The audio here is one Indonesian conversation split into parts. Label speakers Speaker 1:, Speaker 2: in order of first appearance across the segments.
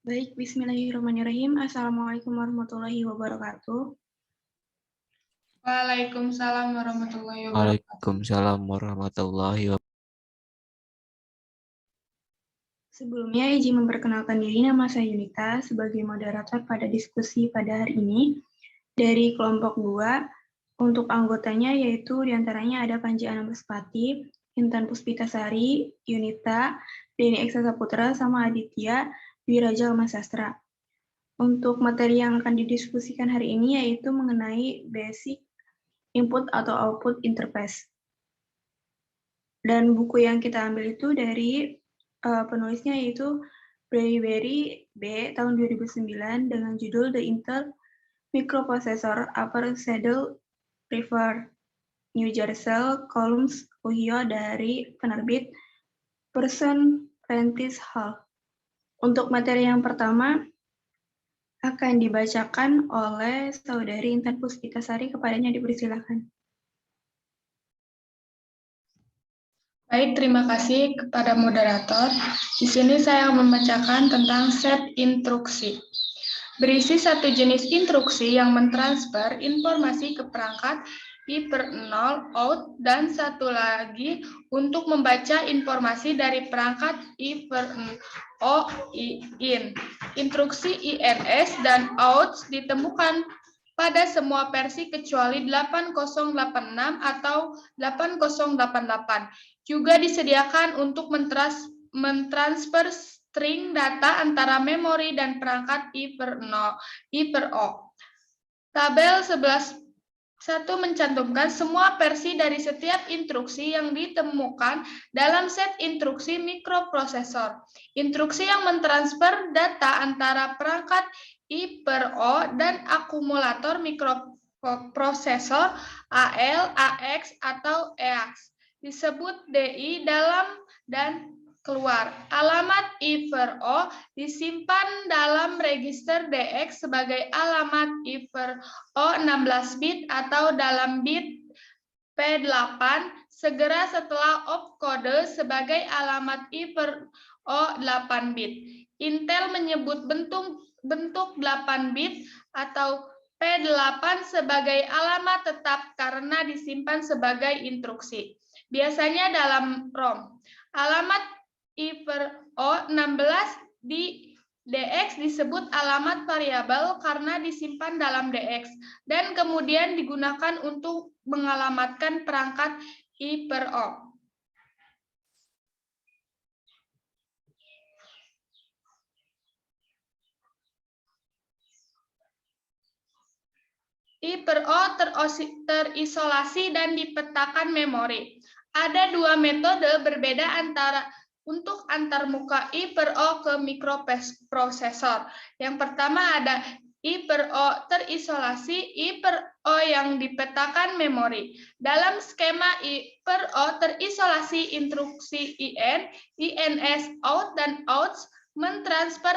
Speaker 1: Baik, bismillahirrahmanirrahim. Assalamualaikum warahmatullahi wabarakatuh.
Speaker 2: Waalaikumsalam warahmatullahi wabarakatuh.
Speaker 3: Waalaikumsalam warahmatullahi wabarakatuh.
Speaker 1: Sebelumnya, izin memperkenalkan diri, nama saya Yunita sebagai moderator pada diskusi pada hari ini dari kelompok 2. Untuk anggotanya yaitu diantaranya ada Panji Anamrespati, Intan Puspitasari, Yunita, Denny Eksa Saputra, sama Aditya Wiraja Almasastra. Untuk materi yang akan didiskusikan hari ini yaitu mengenai basic input atau output interface. Dan buku yang kita ambil itu dari penulisnya yaitu Bradbury B tahun 2009 dengan judul The Intel Microprocessor Upper Saddle River New Jersey Columns Ohio dari penerbit Person Prentice Hall. Untuk materi yang pertama akan dibacakan oleh Saudari Intan Puspitasari, kepadanya dipersilakan.
Speaker 2: Baik, terima kasih kepada moderator. Di sini saya membacakan tentang set instruksi. Berisi satu jenis instruksi yang mentransfer informasi ke perangkat I/0 out dan satu lagi untuk membaca informasi dari perangkat I/0 in. Instruksi INS dan outs ditemukan pada semua versi kecuali 8086 atau 8088. Juga disediakan untuk mentransfer string data antara memori dan perangkat I/O. Tabel 11.1 mencantumkan semua versi dari setiap instruksi yang ditemukan dalam set instruksi mikroprosesor. Instruksi yang mentransfer data antara perangkat I/O dan akumulator mikroprosesor AL, AX, atau EAX disebut DI dalam dan keluar. Alamat I/O disimpan dalam register DX sebagai alamat I/O 16 bit atau dalam bit P8 segera setelah opkode sebagai alamat I/O 8 bit. Intel menyebut bentuk 8 bit atau P8 sebagai alamat tetap karena disimpan sebagai instruksi. Biasanya dalam ROM. Alamat I/O 16 di DX disebut alamat variabel karena disimpan dalam DX dan kemudian digunakan untuk mengalamatkan perangkat I/O. I/O terisolasi dan dipetakan memori. Ada dua metode berbeda untuk antarmuka I/O ke mikroprosesor. Yang pertama ada I/O terisolasi, I/O yang dipetakan memori. Dalam skema I/O terisolasi, instruksi IN, INS, out, dan outs mentransfer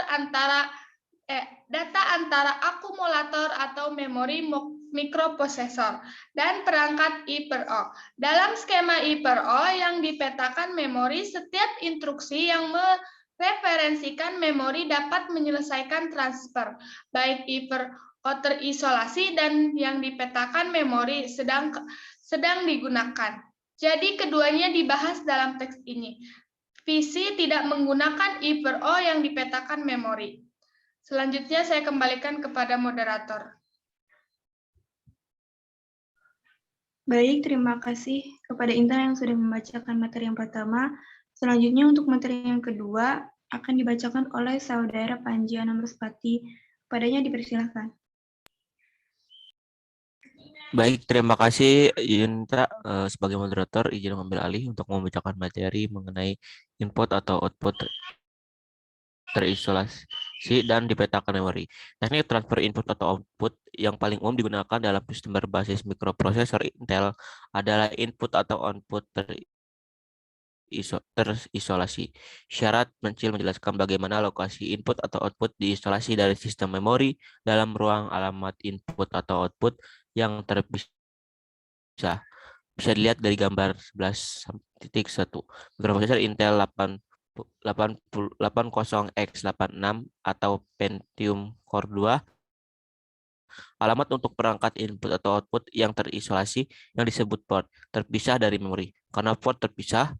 Speaker 2: data antara akumulator atau memori mikroprosesor dan perangkat I/O. Dalam skema I/O yang dipetakan memori, setiap instruksi yang mereferensikan memori dapat menyelesaikan transfer, baik I/O terisolasi dan yang dipetakan memori sedang digunakan. Jadi keduanya dibahas dalam teks ini. VC tidak menggunakan I/O yang dipetakan memori. Selanjutnya saya kembalikan kepada moderator.
Speaker 1: Baik, terima kasih kepada Intan yang sudah membacakan materi yang pertama. Selanjutnya untuk materi yang kedua akan dibacakan oleh Saudara Panji Anamrespati. Padanya dipersilakan.
Speaker 3: Baik, terima kasih Yunita sebagai moderator izin mengambil alih untuk membacakan materi mengenai input atau output terisolasi dan dipetakan memori. Teknik transfer input atau output yang paling umum digunakan dalam sistem berbasis mikroprosesor Intel adalah input atau output terisolasi. Syarat mencil menjelaskan bagaimana lokasi input atau output diisolasi dari sistem memori dalam ruang alamat input atau output yang terpisah. Bisa dilihat dari gambar 11.1. Mikroprosesor Intel 80x86 atau Pentium Core 2. Alamat untuk perangkat input atau output yang terisolasi yang disebut port terpisah dari memori. Karena port terpisah,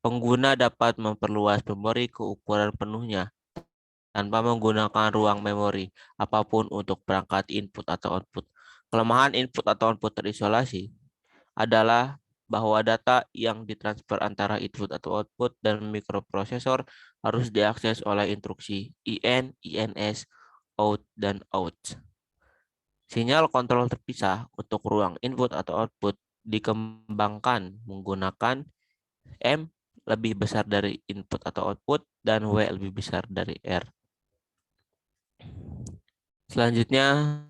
Speaker 3: pengguna dapat memperluas memori ke ukuran penuhnya tanpa menggunakan ruang memori apapun untuk perangkat input atau output. Kelemahan input atau output terisolasi adalah bahwa data yang ditransfer antara input atau output dan mikroprosesor harus diakses oleh instruksi in, ins, out, dan out. Sinyal kontrol terpisah untuk ruang input atau output dikembangkan menggunakan M lebih besar dari input atau output dan W lebih besar dari R. Selanjutnya,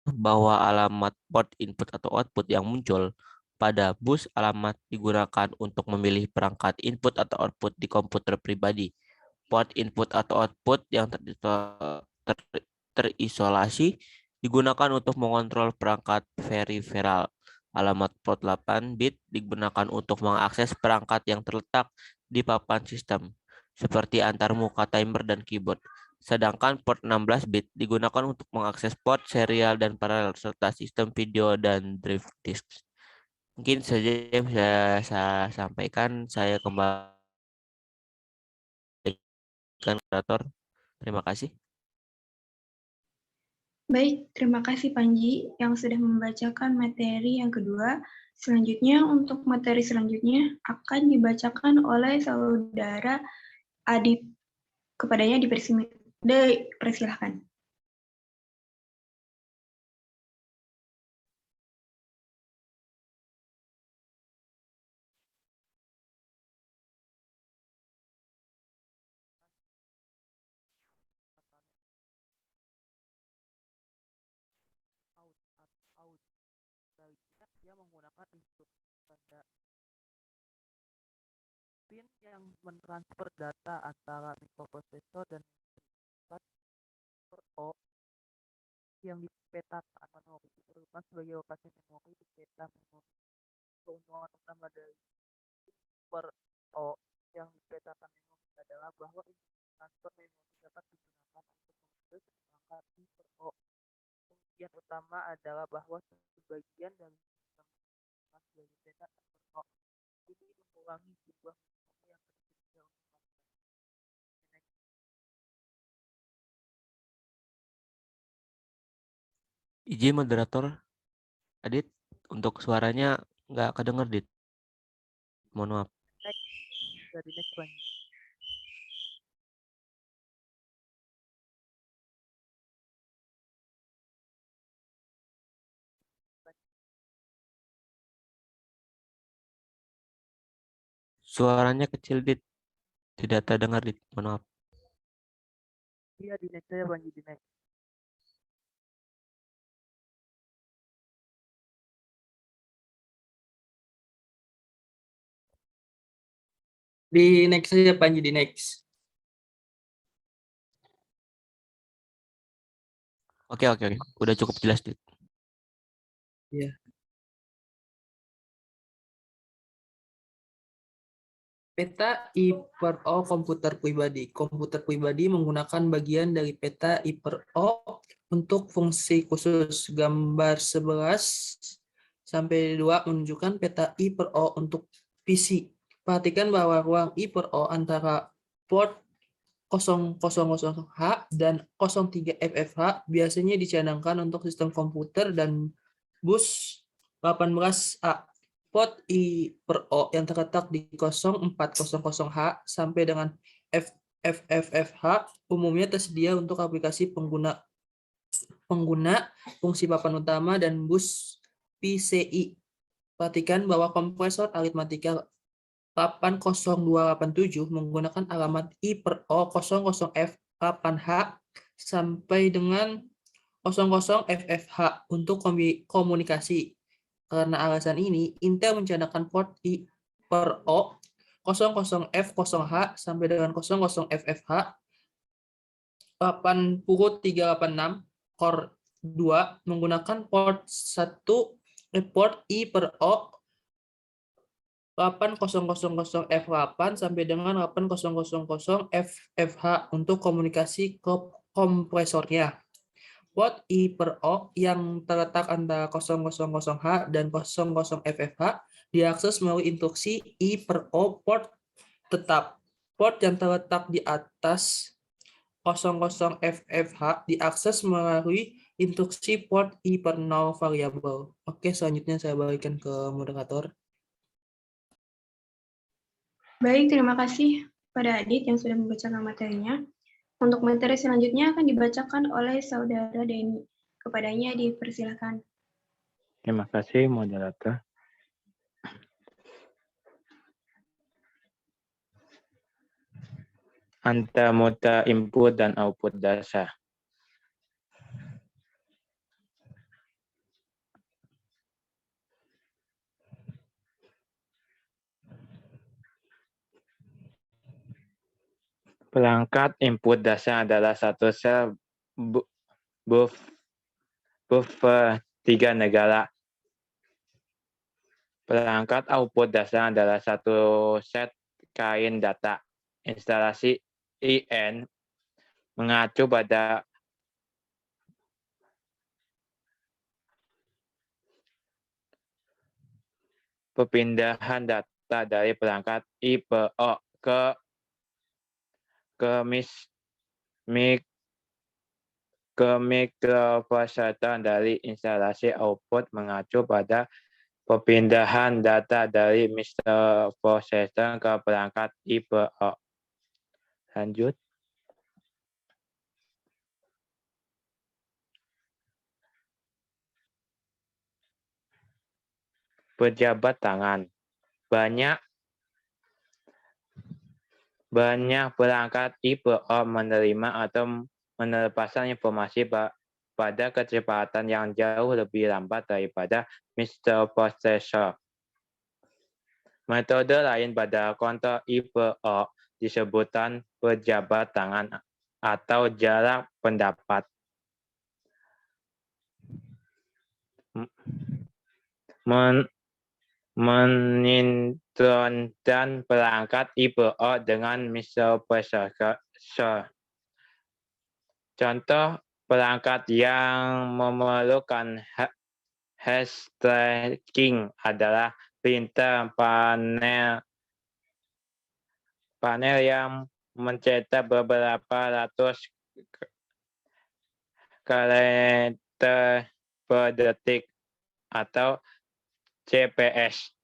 Speaker 3: bahwa alamat port input atau output yang muncul pada bus alamat digunakan untuk memilih perangkat input atau output di komputer pribadi. Port input atau output yang terisolasi digunakan untuk mengontrol perangkat peripheral. Alamat port 8 bit digunakan untuk mengakses perangkat yang terletak di papan sistem, seperti antarmuka timer dan keyboard. Sedangkan port 16 bit digunakan untuk mengakses port serial dan paralel serta sistem video dan drive disk. Mungkin saja yang saya sampaikan. Saya kembali ke moderator. Terima kasih.
Speaker 1: Baik, terima kasih Panji yang sudah membacakan materi yang kedua. Selanjutnya, untuk materi selanjutnya akan dibacakan oleh saudara Adip. Kepadanya dipersilahkan.
Speaker 4: Dia menggunakan input pada pin yang mentransfer data antara mikroprosesor dan per O yang dipetakan memori diperlukan sebagai lokasi memori di peta memori. Keuntungan utama dari per O yang dipetakan memori adalah bahwa transfer memori dapat digunakan untuk mengakses perangkat di per O. Kemudian utama adalah bahwa sebagian dari sebagai peta per O ini mengurangi jumlah memori yang tersedia untuk
Speaker 3: Izin moderator, Adit, untuk suaranya nggak kedengar, Dit. Mohon maaf.
Speaker 4: dari next one.
Speaker 3: Suaranya kecil, Dit. Tidak terdengar, Dit. Mohon maaf.
Speaker 4: Iya, di next saya Panji, di next.
Speaker 5: Di next saja Panji, di next.
Speaker 3: Oke. Udah cukup jelas, Dit.
Speaker 5: Iya. Peta I per O komputer pribadi. Komputer pribadi menggunakan bagian dari peta I per O untuk fungsi khusus. Gambar 11 sampai 2 menunjukkan peta I per O untuk PC. Perhatikan bahwa ruang I per O antara port 000H dan 03FFH biasanya dicadangkan untuk sistem komputer dan bus 18A. Port I per O yang terletak di 0400H sampai dengan FFFH umumnya tersedia untuk aplikasi pengguna fungsi papan utama dan bus PCI. Perhatikan bahwa kompresor aritmatika 80287 menggunakan alamat I per O 00F8H sampai dengan 00FFH untuk komunikasi. Karena alasan ini, Intel mencadangkan port I per O 00F0H sampai dengan 00FFH 8386 Core 2 menggunakan port I per O 8000F8 sampai dengan 8000FFH untuk komunikasi ke kompresornya. Port I per O yang terletak antara 000H dan 00FFH diakses melalui instruksi I per O port tetap. Port yang terletak di atas 00FFH diakses melalui instruksi port I per 0 variabel. Oke, selanjutnya saya balikan ke moderator.
Speaker 1: Baik, terima kasih pada Adit yang sudah membacakan materinya. Untuk materi selanjutnya akan dibacakan oleh Saudara Denny. Kepadanya dipersilakan.
Speaker 6: Terima kasih, moderator. Antarmuka input dan output dasar. Perangkat input dasar adalah satu sel buffer 3 negara. Perangkat output dasar adalah satu set kain data. Instalasi IN mengacu pada perpindahan data dari perangkat I per O ke mikroprosesor. Dari instalasi output mengacu pada perpindahan data dari mikroprosesor ke perangkat I per O. Lanjut. Pejabat tangan. Banyak perangkat I per O menerima atau melepaskan informasi pada kecepatan yang jauh lebih lambat daripada mikroprosesor. Metode lain pada kontrol I per O disebutkan pejabat tangan atau jarak pendapat. Mensinkronkan perangkat I per O dengan mikroprosesor. Contoh perangkat yang memerlukan hash tracking adalah printer panel yang mencetak beberapa ratus karakter per detik atau CPS.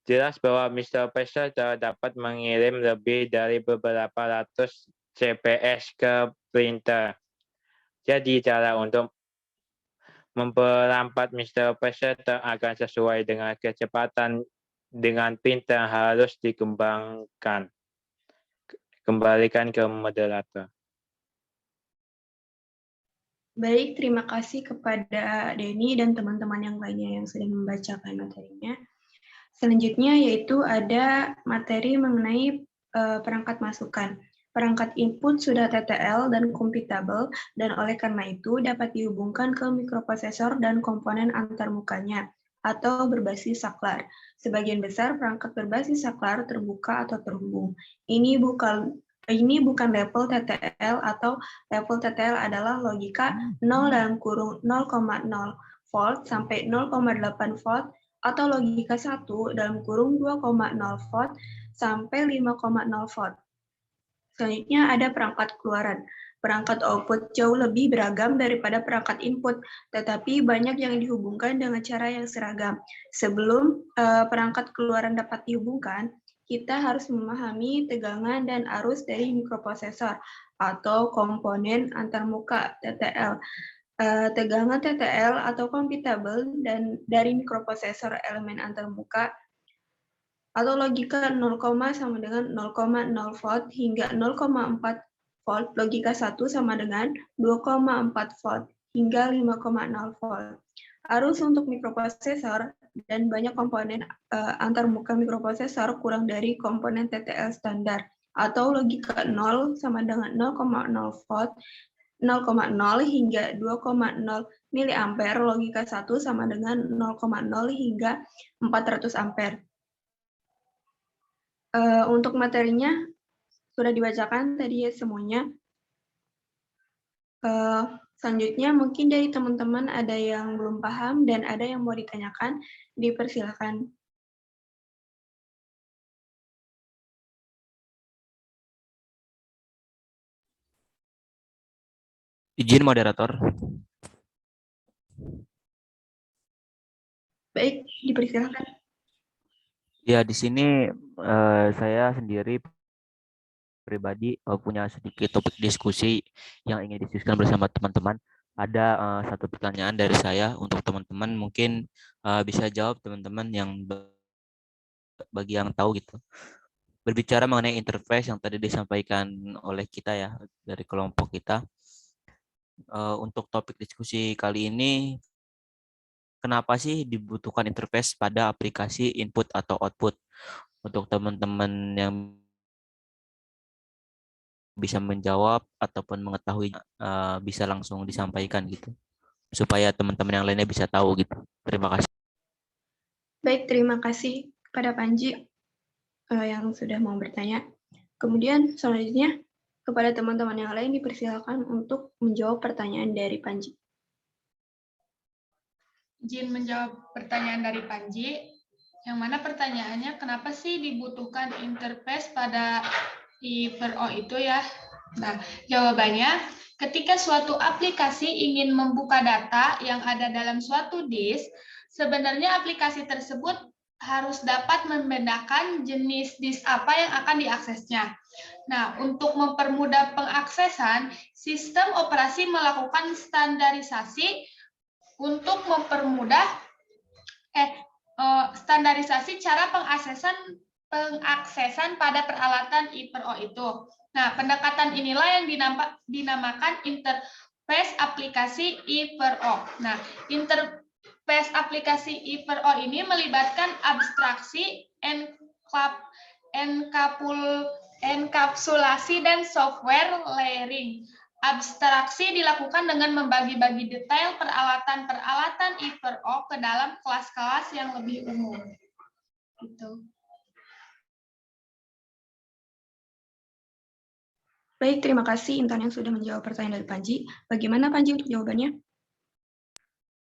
Speaker 6: Jelas bahwa mikroprosesor dapat mengirim lebih dari beberapa ratus CPS ke printer. Jadi cara untuk memperlambat mikroprosesor agar sesuai dengan kecepatan dengan printer harus dikembangkan. Kembalikan ke moderator.
Speaker 1: Baik, terima kasih kepada Denny dan teman-teman yang lainnya yang sudah membacakan materinya. Selanjutnya yaitu ada materi mengenai perangkat masukan. Perangkat input sudah TTL dan computable, dan oleh karena itu dapat dihubungkan ke mikroprosesor dan komponen antarmukanya, atau berbasis saklar. Sebagian besar perangkat berbasis saklar terbuka atau terhubung. Ini bukan level TTL, atau level TTL adalah logika 0 volt sampai 0,8 volt, atau logika 1 2,0 volt sampai 5,0 volt. Selanjutnya ada perangkat keluaran. Perangkat output jauh lebih beragam daripada perangkat input, tetapi banyak yang dihubungkan dengan cara yang seragam. Sebelum perangkat keluaran dapat dihubungkan, kita harus memahami tegangan dan arus dari mikroprosesor atau komponen antarmuka TTL. Tegangan TTL atau computable dan dari mikroprosesor elemen antarmuka atau logika 0, sama dengan 0,0 volt hingga 0,4 volt, logika 1 sama dengan 2,4 volt hingga 5,0 volt. Arus untuk mikroprosesor dan banyak komponen antarmuka mikroprosesor kurang dari komponen TTL standar, atau logika 0 sama dengan 0,0 volt, 0,0 hingga 2,0 miliampere, logika 1 sama dengan 0,0 hingga 400 ampere. Untuk materinya sudah dibacakan tadi ya semuanya. Selanjutnya mungkin dari teman-teman ada yang belum paham dan ada yang mau ditanyakan, dipersilakan.
Speaker 3: Izin moderator.
Speaker 1: Baik, dipersilakan.
Speaker 3: Ya, di sini saya sendiri pribadi punya sedikit topik diskusi yang ingin diskusikan bersama teman-teman. Ada satu pertanyaan dari saya untuk teman-teman, mungkin bisa jawab teman-teman yang bagi yang tahu gitu. Berbicara mengenai interface yang tadi disampaikan oleh kita ya dari kelompok kita. Untuk topik diskusi kali ini, kenapa sih dibutuhkan interface pada aplikasi input atau output? Untuk teman-teman yang bisa menjawab ataupun mengetahui, bisa langsung disampaikan gitu, supaya teman-teman yang lainnya bisa tahu gitu. Terima kasih.
Speaker 1: Baik, terima kasih kepada Panji yang sudah mau bertanya. Kemudian selanjutnya kepada teman-teman yang lain dipersilakan untuk menjawab pertanyaan dari Panji.
Speaker 2: Izin menjawab pertanyaan dari Panji, yang mana pertanyaannya kenapa sih dibutuhkan interface pada I/O itu ya? Nah, jawabannya ketika suatu aplikasi ingin membuka data yang ada dalam suatu disk, sebenarnya aplikasi tersebut harus dapat membedakan jenis disk apa yang akan diaksesnya. Nah, untuk mempermudah pengaksesan, sistem operasi melakukan standarisasi untuk mempermudah standarisasi cara pengaksesan pada peralatan I/O itu. Nah, pendekatan inilah yang dinamakan interface aplikasi I/O. Nah, interface aplikasi I/O ini melibatkan abstraksi, enkapsulasi, dan software layering. Abstraksi dilakukan dengan membagi-bagi detail peralatan-peralatan I/O ke dalam kelas-kelas yang lebih umum. Gitu.
Speaker 1: Baik, terima kasih Intan yang sudah menjawab pertanyaan dari Panji. Bagaimana Panji untuk jawabannya?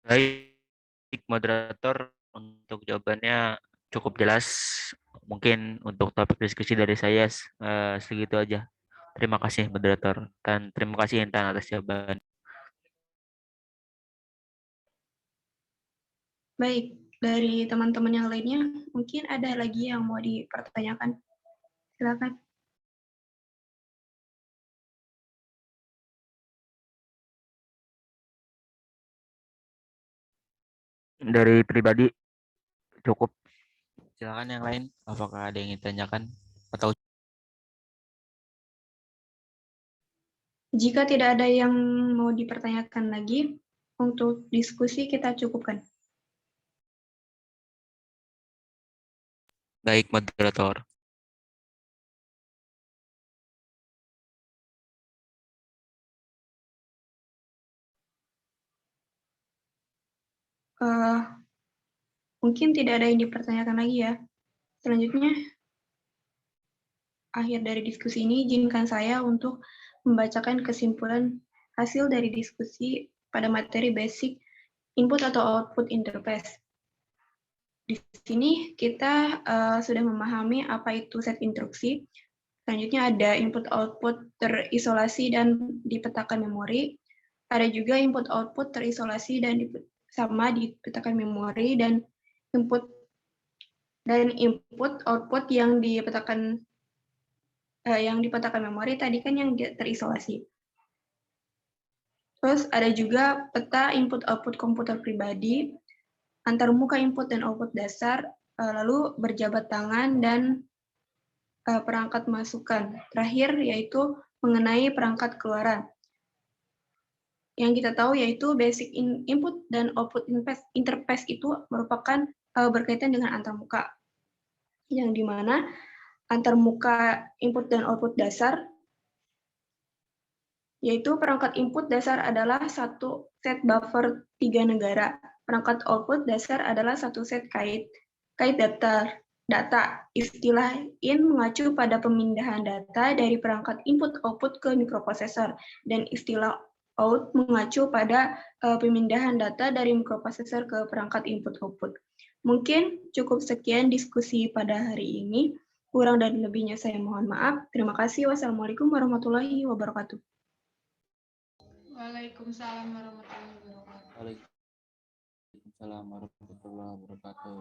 Speaker 3: Baik, moderator, untuk jawabannya cukup jelas. Mungkin untuk topik diskusi dari saya segitu aja. Terima kasih moderator, dan terima kasih Intan atas jawaban.
Speaker 1: Baik, dari teman-teman yang lainnya, mungkin ada lagi yang mau dipertanyakan. Silakan.
Speaker 3: Dari pribadi cukup. Silakan yang lain, apakah ada yang ingin ditanyakan atau
Speaker 1: Jika tidak ada yang mau dipertanyakan lagi, untuk diskusi kita cukupkan.
Speaker 3: baik moderator.
Speaker 1: Mungkin tidak ada yang dipertanyakan lagi ya. Selanjutnya, akhir dari diskusi ini, izinkan saya untuk membacakan kesimpulan hasil dari diskusi pada materi basic input atau output interface. Di sini kita sudah memahami apa itu set instruksi. Selanjutnya ada input-output terisolasi dan dipetakan memori. Ada juga input-output terisolasi dan sama dipetakan memori, dan input-output yang dipetakan memori tadi kan yang terisolasi. Terus ada juga peta input-output komputer pribadi, antarmuka input dan output dasar, lalu berjabat tangan, dan perangkat masukan. Terakhir yaitu mengenai perangkat keluaran. Yang kita tahu yaitu basic input dan output interface itu merupakan berkaitan dengan antarmuka. Yang dimana antarmuka input dan output dasar yaitu perangkat input dasar adalah satu set buffer 3 negara. Perangkat output dasar adalah satu set kait data. Istilah in mengacu pada pemindahan data dari perangkat input-output ke mikroprosesor, dan istilah out mengacu pada pemindahan data dari mikroprosesor ke perangkat input-output. Mungkin cukup sekian diskusi pada hari ini. Kurang dan lebihnya saya mohon maaf. Terima kasih. Wassalamualaikum warahmatullahi wabarakatuh.
Speaker 2: Waalaikumsalam warahmatullahi wabarakatuh.
Speaker 3: Waalaikumsalam warahmatullahi wabarakatuh.